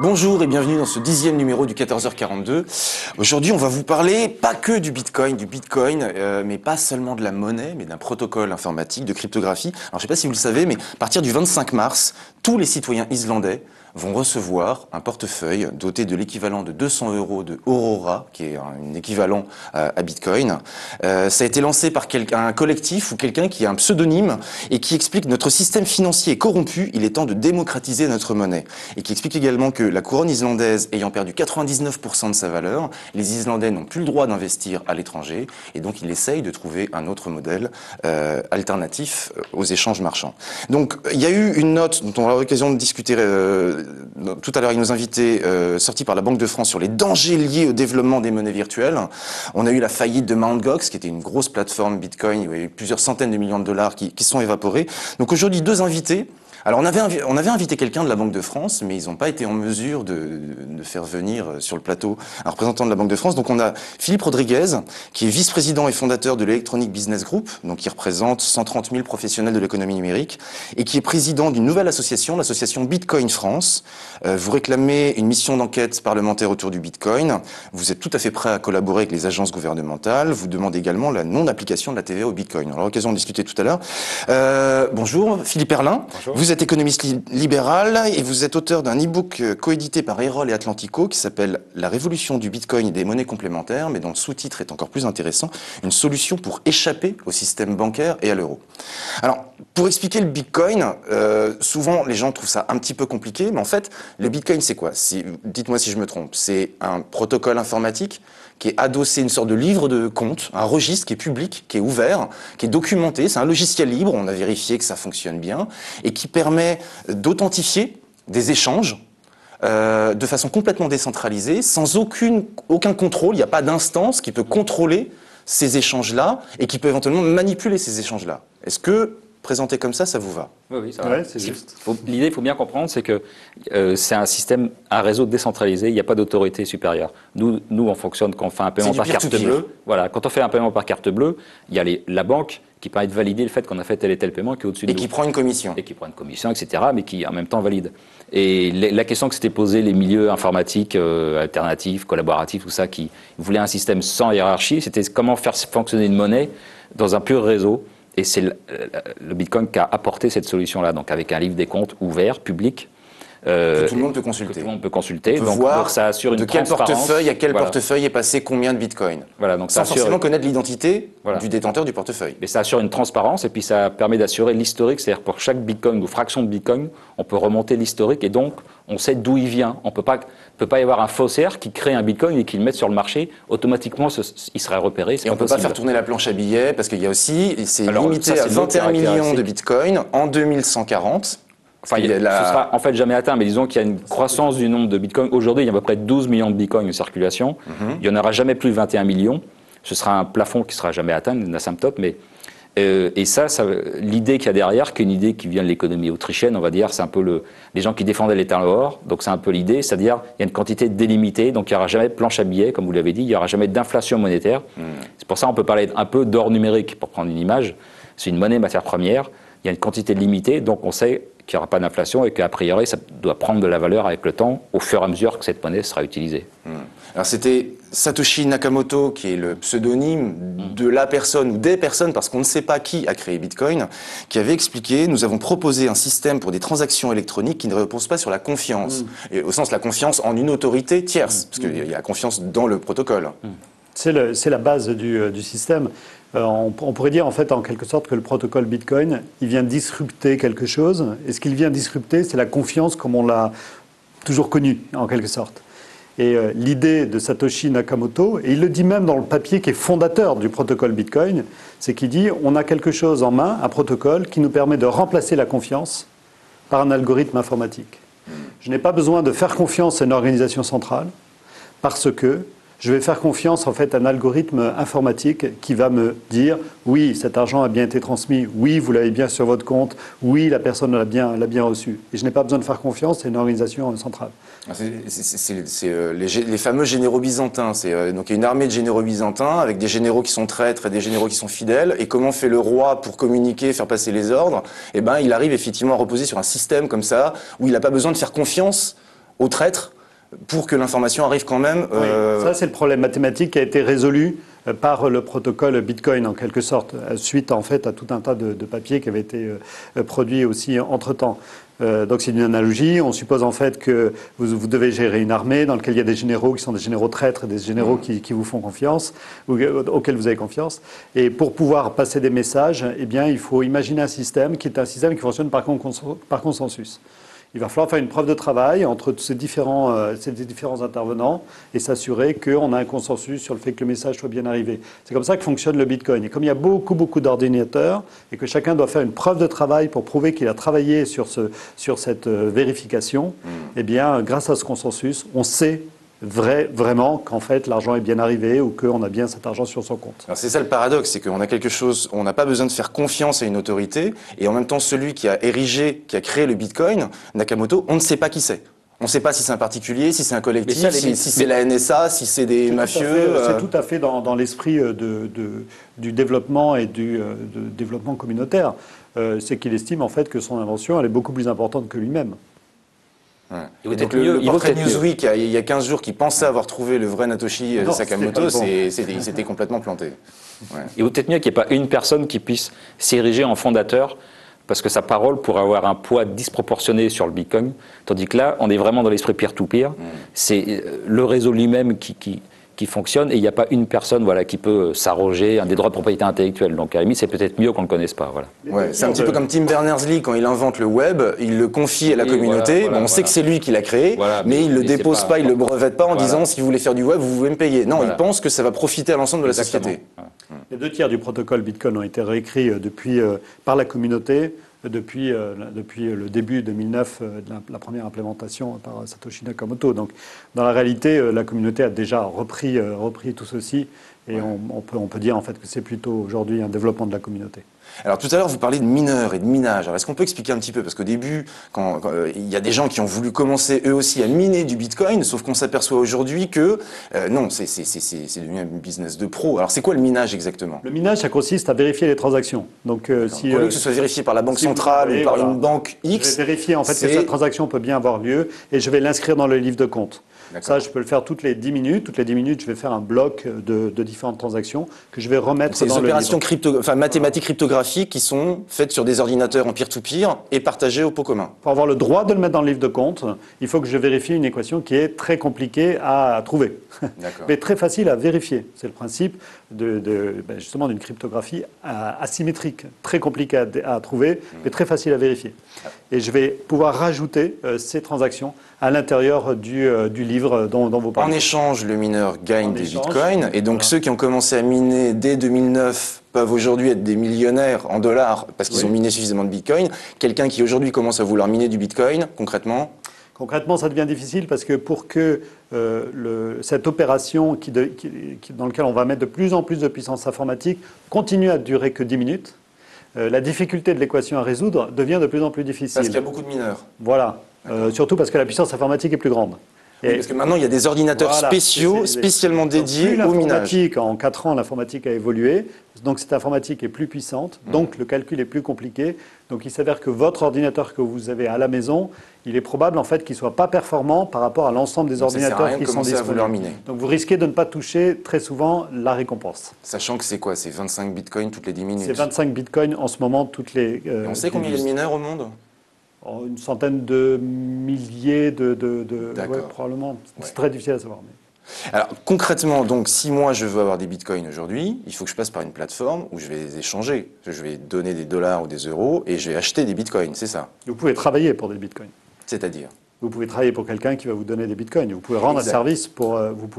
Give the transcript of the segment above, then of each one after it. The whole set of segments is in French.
Bonjour et bienvenue dans ce 10e numéro du 14h42. Aujourd'hui, on va vous parler pas que du Bitcoin, mais pas seulement de la monnaie, mais d'un protocole informatique de cryptographie. Alors, je ne sais pas si vous le savez, mais à partir du 25 mars, tous les citoyens islandais vont recevoir un portefeuille doté de l'équivalent de 200 € de Aurora, qui est un équivalent à Bitcoin. Ça a été lancé par un collectif ou quelqu'un qui a un pseudonyme et qui explique que notre système financier est corrompu, il est temps de démocratiser notre monnaie. Et qui explique également que la couronne islandaise ayant perdu 99% de sa valeur, les Islandais n'ont plus le droit d'investir à l'étranger et donc il essaye de trouver un autre modèle alternatif aux échanges marchands. Donc il y a eu une note dont on aura l'occasion de discuter tout à l'heure avec nos invités, sortie par la Banque de France sur les dangers liés au développement des monnaies virtuelles. On a eu la faillite de Mt. Gox, qui était une grosse plateforme Bitcoin, où il y a eu plusieurs centaines de millions de dollars qui sont évaporés. Donc aujourd'hui, deux invités. Alors on avait invité quelqu'un de la Banque de France, mais ils n'ont pas été en mesure de faire venir sur le plateau un représentant de la Banque de France. Donc on a Philippe Rodriguez, qui est vice-président et fondateur de l'Electronic Business Group, donc qui représente 130 000 professionnels de l'économie numérique, et qui est président d'une nouvelle association, l'association Bitcoin France. Vous réclamez une mission d'enquête parlementaire autour du Bitcoin. Vous êtes tout à fait prêt à collaborer avec les agences gouvernementales. Vous demandez également la non-application de la TVA au Bitcoin. On aura l'occasion de discuter tout à l'heure. Bonjour, Philippe Erlin. Bonjour. Vous êtes économiste libéral et vous êtes auteur d'un e-book coédité par Erol et Atlantico qui s'appelle « La révolution du Bitcoin et des monnaies complémentaires », mais dont le sous-titre est encore plus intéressant, une solution pour échapper au système bancaire et à l'euro. Alors, pour expliquer le Bitcoin, souvent les gens trouvent ça un petit peu compliqué, mais en fait, le Bitcoin c'est quoi? Dites-moi si je me trompe, c'est un protocole informatique qui est adossé à une sorte de livre de compte, un registre qui est public, qui est ouvert, qui est documenté. C'est un logiciel libre, on a vérifié que ça fonctionne bien, et qui permet d'authentifier des échanges de façon complètement décentralisée, sans aucun contrôle. Il n'y a pas d'instance qui peut contrôler ces échanges-là et qui peut éventuellement manipuler ces échanges-là. Est-ce que, présenté comme ça vous va? Oui, ça va. Ouais, c'est juste. L'idée, il faut bien comprendre, c'est que c'est un système, un réseau décentralisé, il n'y a pas d'autorité supérieure. Nous, on fonctionne quand on fait un paiement par carte bleue. Voilà, quand on fait un paiement par carte bleue, il y a la banque qui permet de valider le fait qu'on a fait tel et tel paiement qui est au-dessus de nous. Et qui prend une commission. Et qui prend une commission, etc., mais qui en même temps valide. Et la question que s'étaient posée les milieux informatiques, alternatifs, collaboratifs, tout ça, qui voulaient un système sans hiérarchie, c'était comment faire fonctionner une monnaie dans un pur réseau. Et c'est le Bitcoin qui a apporté cette solution-là, donc avec un livre des comptes ouvert, public. Que tout le monde peut consulter. Que tout le monde peut consulter. On peut voir donc ça assure une de quel transparence. portefeuille à quel portefeuille est passé combien de Bitcoin. Voilà, donc sans forcément connaître l'identité du détenteur du portefeuille. Mais ça assure une transparence et puis ça permet d'assurer l'historique. C'est-à-dire pour chaque Bitcoin ou fraction de Bitcoin, on peut remonter l'historique et donc on sait d'où il vient. On peut pas y avoir un faussaire qui crée un Bitcoin et qui le mette sur le marché. Automatiquement, il serait repéré. Et on ne peut pas faire tourner la planche à billets parce qu'il y a aussi, c'est limité à 21 millions de Bitcoin en 2140. Enfin, ce sera en fait jamais atteint, mais disons qu'il y a une croissance du nombre de bitcoins. Aujourd'hui, il y a à peu près 12 millions de bitcoins en circulation. Il n'y en aura jamais plus de 21 millions. Ce sera un plafond qui ne sera jamais atteint, une asymptote. Mais, et ça l'idée qu'il y a derrière, qui est une idée qui vient de l'économie autrichienne, on va dire, c'est un peu les gens qui défendaient l'État or. Donc c'est un peu l'idée, c'est-à-dire il y a une quantité délimitée, donc il n'y aura jamais de planche à billets, comme vous l'avez dit, il n'y aura jamais d'inflation monétaire. C'est pour ça qu'on peut parler un peu d'or numérique, pour prendre une image. C'est une monnaie matière première, il y a une quantité limitée, donc on sait qu'il n'y aura pas d'inflation et qu'a priori, ça doit prendre de la valeur avec le temps, au fur et à mesure que cette monnaie sera utilisée. Alors c'était Satoshi Nakamoto qui est le pseudonyme de la personne ou des personnes, parce qu'on ne sait pas qui a créé Bitcoin, qui avait expliqué « Nous avons proposé un système pour des transactions électroniques qui ne repose pas sur la confiance, et au sens de la confiance en une autorité tierce, parce qu'il y a la confiance dans le protocole. C'est la base du système. On pourrait dire en fait en quelque sorte que le protocole Bitcoin, il vient disrupter quelque chose. Et ce qu'il vient disrupter, c'est la confiance comme on l'a toujours connue en quelque sorte. Et l'idée de Satoshi Nakamoto, et il le dit même dans le papier qui est fondateur du protocole Bitcoin, c'est qu'il dit on a quelque chose en main, un protocole qui nous permet de remplacer la confiance par un algorithme informatique. Je n'ai pas besoin de faire confiance à une organisation centrale parce que je vais faire confiance en fait à un algorithme informatique qui va me dire oui, cet argent a bien été transmis, oui, vous l'avez bien sur votre compte, oui, la personne l'a bien reçu. Et je n'ai pas besoin de faire confiance à une organisation centrale. C'est les fameux généraux byzantins. Donc il y a une armée de généraux byzantins avec des généraux qui sont traîtres et des généraux qui sont fidèles. Et comment fait le roi pour communiquer, faire passer les ordres? Eh ben, il arrive effectivement à reposer sur un système comme ça où il n'a pas besoin de faire confiance aux traîtres pour que l'information arrive quand même. Oui, ça, c'est le problème mathématique qui a été résolu par le protocole Bitcoin, en quelque sorte, suite en fait à tout un tas de papiers qui avaient été produits aussi entre-temps. Donc c'est une analogie. On suppose en fait que vous devez gérer une armée dans laquelle il y a des généraux qui sont des généraux traîtres, des généraux qui vous font confiance, auxquels vous avez confiance. Et pour pouvoir passer des messages, eh bien, il faut imaginer un système qui est un système qui fonctionne par consensus. Il va falloir faire une preuve de travail entre ces différents intervenants et s'assurer qu'on a un consensus sur le fait que le message soit bien arrivé. C'est comme ça que fonctionne le Bitcoin. Et comme il y a beaucoup d'ordinateurs et que chacun doit faire une preuve de travail pour prouver qu'il a travaillé sur cette vérification, eh bien, grâce à ce consensus, on sait vraiment qu'en fait l'argent est bien arrivé ou qu'on a bien cet argent sur son compte. Alors c'est ça le paradoxe, c'est qu'on a quelque chose, on n'a pas besoin de faire confiance à une autorité, et en même temps celui qui a créé le Bitcoin, Nakamoto, on ne sait pas qui c'est. On ne sait pas si c'est un particulier, si c'est un collectif, si c'est la NSA, si c'est des mafieux. C'est tout à fait dans l'esprit du développement et du développement communautaire. C'est qu'il estime en fait que son invention elle est beaucoup plus importante que lui-même. Ouais. Et donc le portrait Newsweek, il y a 15 jours, qui pensait avoir trouvé le vrai Satoshi Sakamoto, c'était complètement planté. Ouais. Il vaut peut-être mieux qu'il n'y ait pas une personne qui puisse s'ériger en fondateur, parce que sa parole pourrait avoir un poids disproportionné sur le Bitcoin, tandis que là, on est vraiment dans l'esprit peer-to-peer. C'est le réseau lui-même qui fonctionne, et il n'y a pas une personne qui peut s'arroger des droits de propriété intellectuelle. Donc à la limite, c'est peut-être mieux qu'on ne le connaisse pas. Voilà. Ouais, c'est un petit peu comme Tim Berners-Lee, quand il invente le web, il le confie à la communauté. On sait que c'est lui qui l'a créé, mais il ne le dépose pas, il ne le brevette pas en disant si vous voulez faire du web, vous pouvez me payer. Non, il pense que ça va profiter à l'ensemble de la société. Les 2 tiers du protocole Bitcoin ont été réécrits par la communauté depuis le début 2009 de la première implémentation par Satoshi Nakamoto. Donc, dans la réalité, la communauté a déjà repris tout ceci, et on peut dire en fait que c'est plutôt aujourd'hui un développement de la communauté. Alors tout à l'heure, vous parlez de mineurs et de minage. Alors est-ce qu'on peut expliquer un petit peu? Parce qu'au début, quand il y a des gens qui ont voulu commencer eux aussi à miner du Bitcoin, sauf qu'on s'aperçoit aujourd'hui que non, c'est devenu un business de pro. Alors c'est quoi le minage exactement? Le minage, ça consiste à vérifier les transactions. Donc si au lieu que ce soit vérifié par la banque centrale ou par une banque X, je vais vérifier en fait que cette transaction peut bien avoir lieu et je vais l'inscrire dans le livre de compte. Ça, je peux le faire toutes les 10 minutes. Toutes les 10 minutes, je vais faire un bloc de différentes transactions que je vais remettre dans le livre. C'est des opérations mathématiques cryptographiques qui sont faites sur des ordinateurs en peer-to-peer et partagées au pot commun. Pour avoir le droit de le mettre dans le livre de compte, il faut que je vérifie une équation qui est très compliquée à trouver, mais très facile à vérifier. C'est le principe justement d'une cryptographie asymétrique, très compliquée à trouver, mais très facile à vérifier. Et je vais pouvoir rajouter ces transactions à l'intérieur du livre dont vous parlez. En échange, le mineur gagne des bitcoins, et donc ceux qui ont commencé à miner dès 2009 peuvent aujourd'hui être des millionnaires en dollars parce qu'ils ont miné suffisamment de bitcoins. Quelqu'un qui aujourd'hui commence à vouloir miner du bitcoin, concrètement? Concrètement, ça devient difficile parce que pour que cette opération dans laquelle on va mettre de plus en plus de puissance informatique continue à durer que 10 minutes, la difficulté de l'équation à résoudre devient de plus en plus difficile. Parce qu'il y a beaucoup de mineurs. Voilà. Surtout parce que la puissance informatique est plus grande. Oui, parce que maintenant, il y a des ordinateurs spéciaux, spécialement dédiés au minage. En 4 ans, l'informatique a évolué. Donc, cette informatique est plus puissante. Donc, le calcul est plus compliqué. Donc, il s'avère que votre ordinateur que vous avez à la maison, il est probable en fait qu'il ne soit pas performant par rapport à l'ensemble des ordinateurs qui sont disponibles. Donc, vous risquez de ne pas toucher très souvent la récompense. Sachant que c'est quoi? C'est 25 bitcoins toutes les 10 minutes? C'est 25 bitcoins en ce moment toutes les... on sait combien il y a de mineurs au monde? Une centaine de milliers probablement. C'est très difficile à savoir. Alors concrètement, donc si moi je veux avoir des bitcoins aujourd'hui, il faut que je passe par une plateforme où je vais les échanger. Je vais donner des dollars ou des euros et je vais acheter des bitcoins, c'est ça? Vous pouvez travailler pour des bitcoins. C'est-à-dire? Vous pouvez travailler pour quelqu'un qui va vous donner des bitcoins. Vous pouvez rendre un service pour...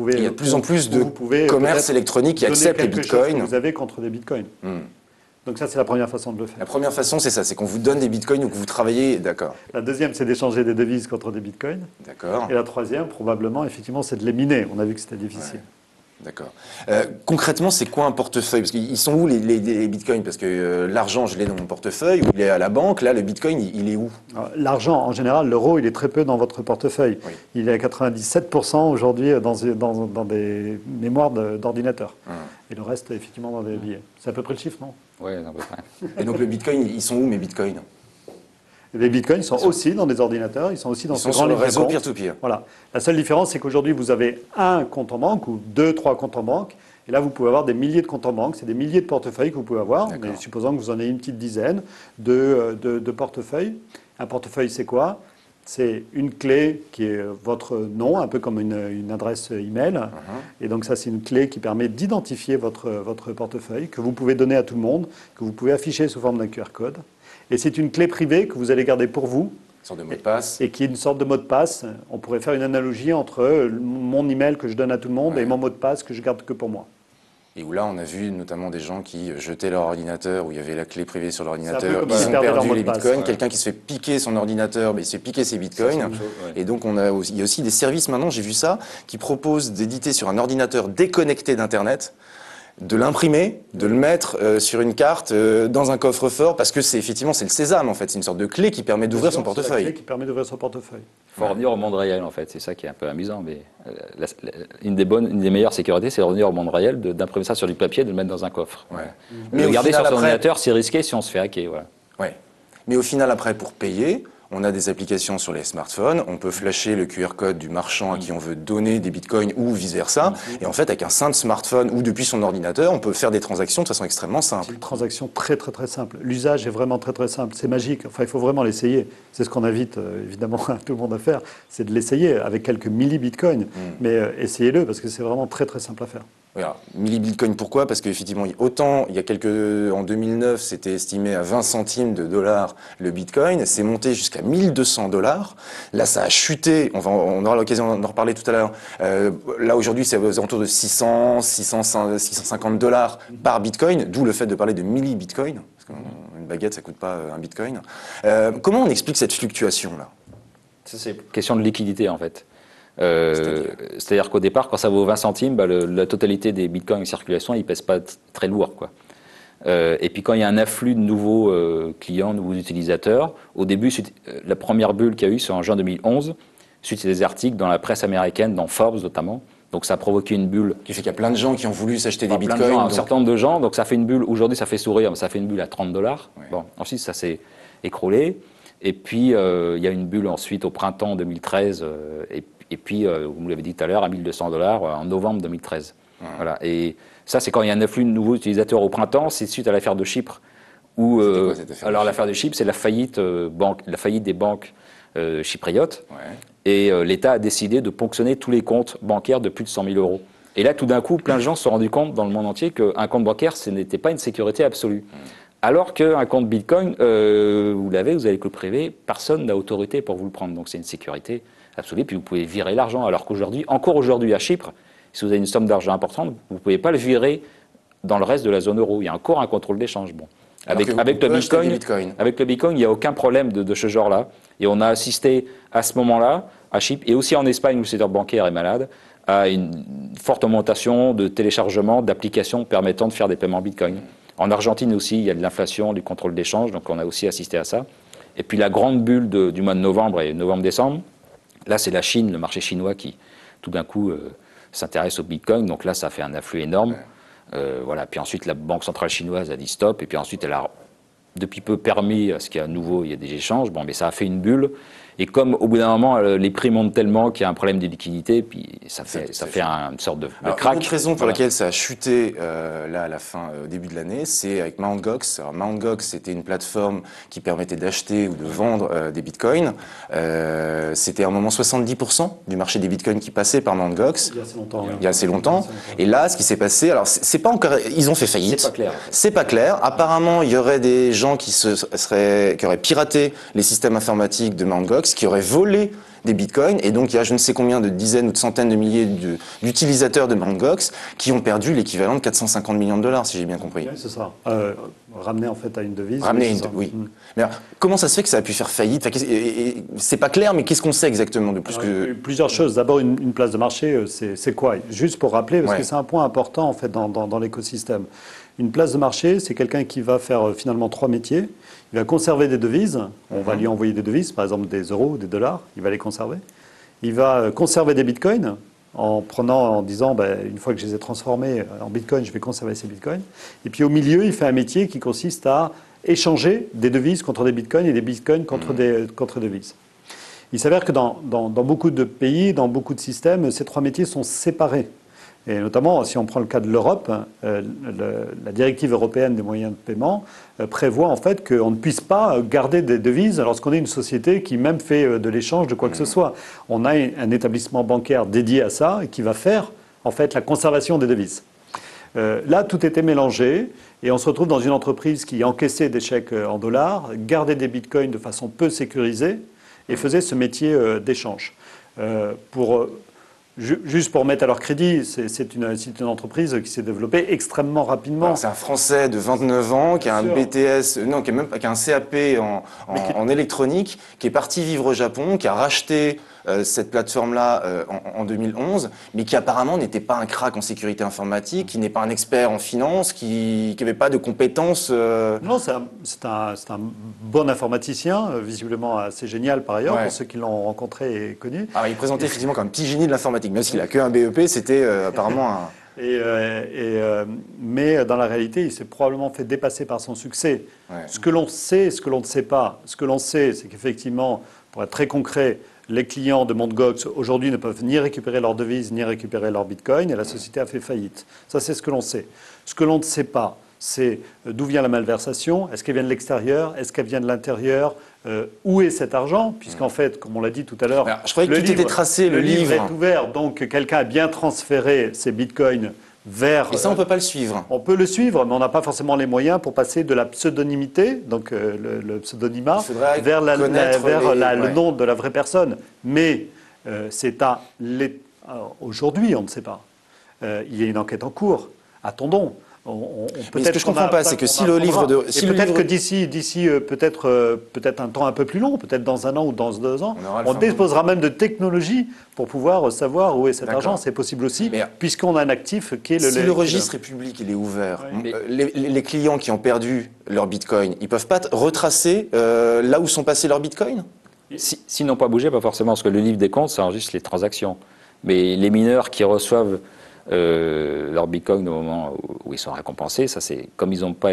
il y a de plus en plus de commerce électronique qui accepte les bitcoins. Que vous avez contre des bitcoins. Donc ça, c'est la première façon de le faire. La première façon, c'est ça, c'est qu'on vous donne des bitcoins ou que vous travaillez, d'accord. La deuxième, c'est d'échanger des devises contre des bitcoins. D'accord. Et la troisième, probablement, effectivement, c'est de les miner. On a vu que c'était difficile. Ouais. D'accord. Concrètement, c'est quoi un portefeuille? Parce qu'ils sont où les bitcoins? Parce que l'argent, je l'ai dans mon portefeuille, ou il est à la banque. Là, le bitcoin, il est où? L'argent, en général, l'euro, il est très peu dans votre portefeuille. Oui. Il est à 97% aujourd'hui dans des mémoires d'ordinateur. Et le reste, effectivement, dans des billets. C'est à peu près le chiffre, non? Oui, à peu près. Et donc, le bitcoin, ils sont où mes bitcoins? Les bitcoins sont aussi dans des ordinateurs, ils sont aussi dans ce grand sur le livre de réseau compte. peer-to-peer. Voilà. La seule différence, c'est qu'aujourd'hui, vous avez un compte en banque ou 2, 3 comptes en banque. Et là, vous pouvez avoir des milliers de comptes en banque. C'est des milliers de portefeuilles que vous pouvez avoir. Mais supposons que vous en ayez une petite dizaine de portefeuilles. Un portefeuille, c'est quoi? C'est une clé qui est votre nom, un peu comme une adresse email. Et donc ça, c'est une clé qui permet d'identifier votre portefeuille, que vous pouvez donner à tout le monde, que vous pouvez afficher sous forme d'un QR code. Et c'est une clé privée que vous allez garder pour vous. Une sorte de mot de passe. Et qui est une sorte de mot de passe. On pourrait faire une analogie entre mon email que je donne à tout le monde et mon mot de passe que je garde que pour moi. Et où là, on a vu notamment des gens qui jetaient leur ordinateur, où il y avait la clé privée sur l'ordinateur, ils ont perdu les bitcoins. Ouais. Quelqu'un qui se fait piquer son ordinateur, mais il se fait piquer ses bitcoins. Et donc, il y a aussi des services maintenant, j'ai vu ça, qui proposent d'éditer sur un ordinateur déconnecté d'Internet, de l'imprimer, de le mettre sur une carte dans un coffre-fort, parce que c'est le sésame en fait, c'est une sorte de clé qui permet d'ouvrir son portefeuille. C'est la clé qui permet d'ouvrir son portefeuille. Il faut revenir au monde réel en fait, c'est ça qui est un peu amusant. Mais une des meilleures sécurités, c'est de revenir au monde réel, d'imprimer ça sur du papier, de le mettre dans un coffre. Ouais. Mais le garder sur son ordinateur, c'est risqué si on se fait hacker. Voilà. Ouais. Mais au final, après, pour payer, on a des applications sur les smartphones, on peut flasher le QR code du marchand à qui on veut donner des bitcoins ou vice-versa. Et en fait, avec un simple smartphone ou depuis son ordinateur, on peut faire des transactions de façon extrêmement simple. C'est une transaction très très très simple. L'usage est vraiment très très simple. C'est magique. Enfin, il faut vraiment l'essayer. C'est ce qu'on invite évidemment tout le monde à faire. C'est de l'essayer avec quelques milli-bitcoins. Mais essayez-le parce que c'est vraiment très très simple à faire. Voilà. Milli-bitcoin, pourquoi? Parce qu'effectivement, autant en 2009, c'était estimé à 20 centimes de dollars le bitcoin, c'est monté jusqu'à 1200 dollars. Là, ça a chuté, on aura l'occasion d'en reparler tout à l'heure. Là, aujourd'hui, c'est aux alentours de 650 dollars par bitcoin, d'où le fait de parler de milli-bitcoin. Parce qu'une baguette, ça coûte pas un bitcoin. Comment on explique cette fluctuation-là? C'est une question de liquidité, en fait. C'est-à-dire qu'au départ, quand ça vaut 20 centimes, la totalité des bitcoins en circulation, ils ne pèsent pas très lourd, quoi. Et puis quand il y a un afflux de nouveaux clients, nouveaux utilisateurs, au début, la première bulle qu'il y a eu, c'est en juin 2011, suite à des articles dans la presse américaine, dans Forbes notamment. Donc ça a provoqué une bulle. Qui fait qu'il y a plein de gens qui ont voulu s'acheter des bitcoins. Un certain nombre de gens, donc ça fait une bulle, aujourd'hui ça fait sourire, mais ça fait une bulle à 30 dollars. Ouais. Bon, ensuite ça s'est écroulé. Et puis il y a une bulle ensuite au printemps 2013, et puis, vous me l'avez dit tout à l'heure, à 1200 dollars en novembre 2013. Ouais. Voilà. Et ça, c'est quand il y a un afflux de nouveaux utilisateurs au printemps, c'est suite à l'affaire de Chypre. Où, alors l'affaire de Chypre, c'est la faillite des banques chypriotes. Ouais. Et l'État a décidé de ponctionner tous les comptes bancaires de plus de 100 000 euros. Et là, tout d'un coup, plein de gens se sont rendus compte dans le monde entier qu'un compte bancaire, ce n'était pas une sécurité absolue. Alors qu'un compte Bitcoin, vous avez le clé privé, personne n'a autorité pour vous le prendre. Donc c'est une sécurité absolue, puis vous pouvez virer l'argent. Alors qu'aujourd'hui, encore aujourd'hui à Chypre, si vous avez une somme d'argent importante, vous ne pouvez pas le virer dans le reste de la zone euro. Il y a encore un contrôle d'échange. Bon. Avec le Bitcoin, il n'y a aucun problème de ce genre-là. Et on a assisté à ce moment-là, à Chypre, et aussi en Espagne où le secteur bancaire est malade, à une forte augmentation de téléchargement d'applications permettant de faire des paiements Bitcoin. En Argentine aussi, il y a de l'inflation, du contrôle d'échange, donc on a aussi assisté à ça. Et puis la grande bulle du mois de novembre et novembre-décembre, là c'est la Chine, le marché chinois qui tout d'un coup s'intéresse au Bitcoin, donc là ça a fait un afflux énorme. Voilà. Puis ensuite la Banque centrale chinoise a dit stop, et puis ensuite elle a depuis peu permis à ce qu'il y a à nouveau, il y a des échanges, bon, mais ça a fait une bulle. Et comme au bout d'un moment, les prix montent tellement qu'il y a un problème de liquidité, puis ça fait une sorte de crack. Une autre raison pour laquelle ça a chuté là à la fin, au début de l'année, c'est avec Mt. Gox. Alors Mt. Gox, c'était une plateforme qui permettait d'acheter ou de vendre des bitcoins. C'était à un moment 70% du marché des bitcoins qui passait par Mt. Gox. Il y a assez longtemps. Il y a assez longtemps. Et là, ce qui s'est passé, alors c'est pas encore, ils ont fait faillite. C'est pas clair. C'est pas clair. Apparemment, il y aurait des gens qui auraient piraté les systèmes informatiques de Mt. Gox, qui auraient volé des bitcoins, et donc il y a je ne sais combien de dizaines ou de centaines de milliers d'utilisateurs de Mt. Gox qui ont perdu l'équivalent de 450 millions de dollars, si j'ai bien compris. Oui, c'est ça. Ramené en fait à une devise. Oui. Mais alors, comment ça se fait que ça a pu faire faillite? C'est pas clair, mais qu'est-ce qu'on sait exactement de plus que... Plusieurs choses. D'abord, une place de marché, c'est quoi? Juste pour rappeler, parce que c'est un point important en fait dans l'écosystème. Une place de marché, c'est quelqu'un qui va faire finalement 3 métiers. Il va conserver des devises. On va lui envoyer des devises, par exemple des euros ou des dollars. Il va les conserver. Il va conserver des bitcoins en disant, une fois que je les ai transformés en bitcoins, je vais conserver ces bitcoins. Et puis au milieu, il fait un métier qui consiste à échanger des devises contre des bitcoins et des bitcoins contre des devises. Il s'avère que dans beaucoup de pays, dans beaucoup de systèmes, ces trois métiers sont séparés. Et notamment, si on prend le cas de l'Europe, la directive européenne des moyens de paiement prévoit en fait qu'on ne puisse pas garder des devises lorsqu'on est une société qui même fait de l'échange de quoi que ce soit. On a un établissement bancaire dédié à ça et qui va faire en fait la conservation des devises. Là, tout était mélangé et on se retrouve dans une entreprise qui encaissait des chèques en dollars, gardait des bitcoins de façon peu sécurisée et faisait ce métier d'échange. Juste pour mettre à leur crédit, c'est une entreprise qui s'est développée extrêmement rapidement. C'est un Français de 29 ans qui a un BTS, non, qui a un CAP en électronique, qui est parti vivre au Japon, qui a racheté cette plateforme-là en 2011, mais qui apparemment n'était pas un crack en sécurité informatique, qui n'est pas un expert en finance, qui n'avait pas de compétences. Non, c'est un bon informaticien, visiblement assez génial par ailleurs, pour ceux qui l'ont rencontré et connu. Alors, il présentait effectivement comme un petit génie de l'informatique, même s'il n'a qu'un BEP, c'était apparemment un... Mais dans la réalité, il s'est probablement fait dépasser par son succès. Ce que l'on sait et ce que l'on ne sait pas. Ce que l'on sait, c'est qu'effectivement, pour être très concret, les clients de Mt. Gox aujourd'hui ne peuvent ni récupérer leurs devises ni récupérer leurs bitcoins et la société a fait faillite. Ça, c'est ce que l'on sait. Ce que l'on ne sait pas, c'est d'où vient la malversation. Est-ce qu'elle vient de l'extérieur? Est-ce qu'elle vient de l'intérieur? Où est cet argent? Puisqu'en fait, comme on l'a dit tout à l'heure, je croyais que tout était tracé, le livre est ouvert, donc quelqu'un a bien transféré ses bitcoins vers... Et ça, on ne peut pas le suivre. On peut le suivre, mais on n'a pas forcément les moyens pour passer de la pseudonymité, donc le pseudonymat, vers le nom de la vraie personne. Mais c'est aujourd'hui, on ne sait pas. Il y a une enquête en cours. Attendons. Mais ce que je ne comprends pas, c'est que si le livre de... Peut-être que d'ici peut-être un temps un peu plus long, peut-être dans 1 an ou dans 2 ans, on disposera même de technologies pour pouvoir savoir où est cet argent. C'est possible aussi, puisqu'on a un actif qui est le... Si le registre est public, il est ouvert. Oui. Les clients qui ont perdu leur bitcoin, ils ne peuvent pas retracer là où sont passés leurs bitcoins? S'ils n'ont pas bougé, pas forcément, parce que le livre des comptes, ça enregistre les transactions. Mais les mineurs qui reçoivent leur bitcoin au moment où ils sont récompensés, ça c'est comme ils n'ont pas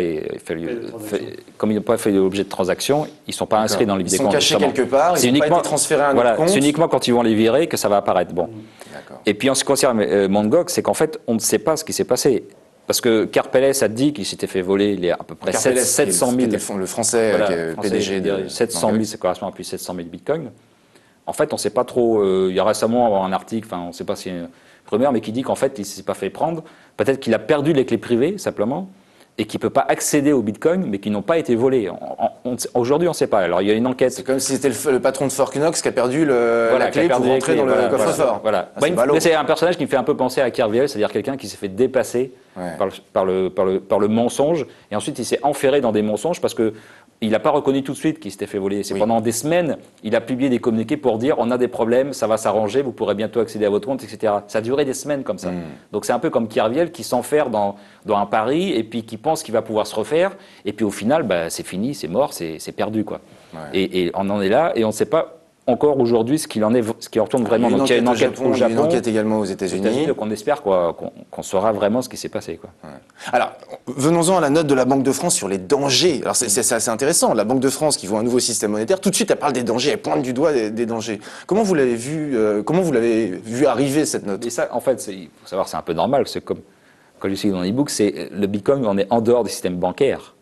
fait l'objet de transactions, ils ne sont pas inscrits dans le livre des comptes. Ils sont cachés quelque part, ils n'ont pas été transférés à un autre compte. C'est uniquement quand ils vont les virer que ça va apparaître. Bon. Et puis en ce qui concerne Mt. Gox, c'est qu'en fait on ne sait pas ce qui s'est passé. Parce que Karpeles a dit qu'il s'était fait voler à peu près 700 000. Le français PDG de 700 000, ça correspond à plus de 700 000 bitcoins. En fait, on ne sait pas trop. Il y a récemment un article, on ne sait pas si rumeur, mais qui dit qu'en fait, il ne s'est pas fait prendre. Peut-être qu'il a perdu les clés privées, simplement, et qu'il ne peut pas accéder aux bitcoins, mais qui n'ont pas été volés. Aujourd'hui, on ne sait pas. Alors, il y a une enquête. C'est comme si c'était le patron de Fort Knox qui a perdu la clé pour rentrer dans le coffre-fort. Voilà. C'est un personnage qui me fait un peu penser à Kerviel, c'est-à-dire quelqu'un qui s'est fait dépasser par le mensonge, et ensuite il s'est enferré dans des mensonges parce que il n'a pas reconnu tout de suite qu'il s'était fait voler. C'est pendant des semaines, il a publié des communiqués pour dire on a des problèmes, ça va s'arranger, vous pourrez bientôt accéder à votre compte, etc. Ça a duré des semaines comme ça. Donc c'est un peu comme Kerviel qui s'enferme dans un pari et puis qui pense qu'il va pouvoir se refaire. Et puis au final, c'est fini, c'est mort, c'est perdu, quoi. Et on en est là et on ne sait pas encore aujourd'hui ce qu'il en retourne vraiment. Donc il y a une enquête au Japon, une enquête également aux États-Unis. Donc on espère qu'on saura vraiment ce qui s'est passé, quoi. Alors, venons-en à la note de la Banque de France sur les dangers. Alors c'est assez intéressant. La Banque de France qui voit un nouveau système monétaire, tout de suite elle parle des dangers, elle pointe du doigt des dangers. Comment vous l'avez vu arriver cette note? Et ça, en fait, il faut savoir, c'est un peu normal. C'est comme je dis dans l'e-book, c'est le Bitcoin, on est en dehors du système bancaire.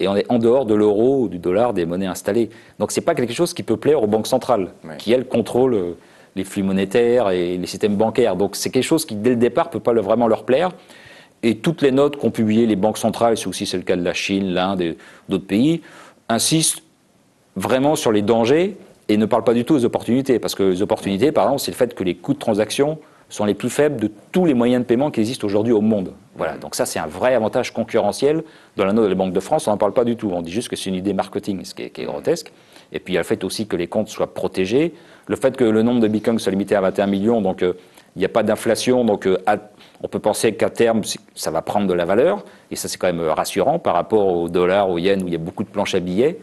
Et on est en dehors de l'euro ou du dollar, des monnaies installées. Donc ce n'est pas quelque chose qui peut plaire aux banques centrales, qui, elles, contrôlent les flux monétaires et les systèmes bancaires. Donc c'est quelque chose qui, dès le départ, ne peut pas vraiment leur plaire. Et toutes les notes qu'ont publiées les banques centrales, c'est aussi le cas de la Chine, l'Inde et d'autres pays, insistent vraiment sur les dangers et ne parlent pas du tout des opportunités. Parce que les opportunités, par exemple, c'est le fait que les coûts de transaction sont les plus faibles de tous les moyens de paiement qui existent aujourd'hui au monde. Voilà. Donc ça, c'est un vrai avantage concurrentiel dans la note de la Banque de France. On n'en parle pas du tout. On dit juste que c'est une idée marketing, ce qui est grotesque. Et puis il y a le fait aussi que les comptes soient protégés. Le fait que le nombre de bitcoins soit limité à 21 millions, donc il n'y a pas d'inflation. Donc on peut penser qu'à terme, ça va prendre de la valeur. Et ça, c'est quand même rassurant par rapport au dollar, au yen, où il y a beaucoup de planches à billets.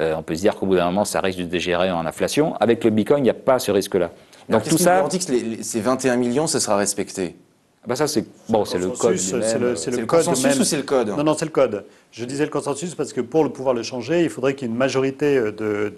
On peut se dire qu'au bout d'un moment, ça risque de dégénérer en inflation. Avec le bitcoin, il n'y a pas ce risque-là. Donc tout ça, vous garantit que ces 21 millions, ça sera respecté? Bah ça, c'est bon, c'est le code lui-même. C'est le code consensus même. ou c'est le code? Non, c'est le code. Je disais le consensus parce que pour pouvoir le changer, il faudrait qu'il y ait une majorité de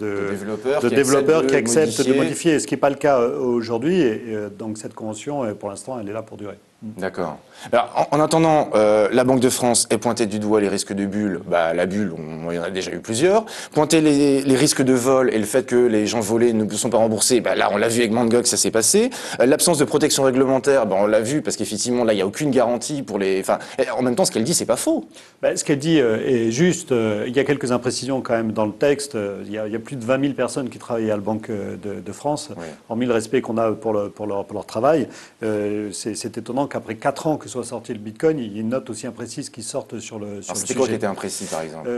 développeurs qui acceptent de modifier, ce qui n'est pas le cas aujourd'hui. Et donc cette convention, pour l'instant, elle est là pour durer. D'accord. Alors, en attendant, la Banque de France est pointée du doigt les risques de bulle. Bah, la bulle, il y en a déjà eu plusieurs. Pointer les risques de vol et le fait que les gens volés ne sont pas remboursés, bah, là, on l'a vu avec Mt. Gox, ça s'est passé. L'absence de protection réglementaire, bah, on l'a vu parce qu'effectivement, là, il n'y a aucune garantie pour les... Enfin, en même temps, ce qu'elle dit, c'est pas faux. Ben, ce qu'elle dit est juste. Il y a quelques imprécisions quand même dans le texte. Il y a plus de 20 000 personnes qui travaillent à la Banque de France. Oui. Hormis le respect qu'on a pour leur travail, c'est étonnant qu'après 4 ans que soit sorti le Bitcoin, il y ait une note aussi imprécise qui sorte sur le sujet. C'était quoi qui était imprécis, par exemple?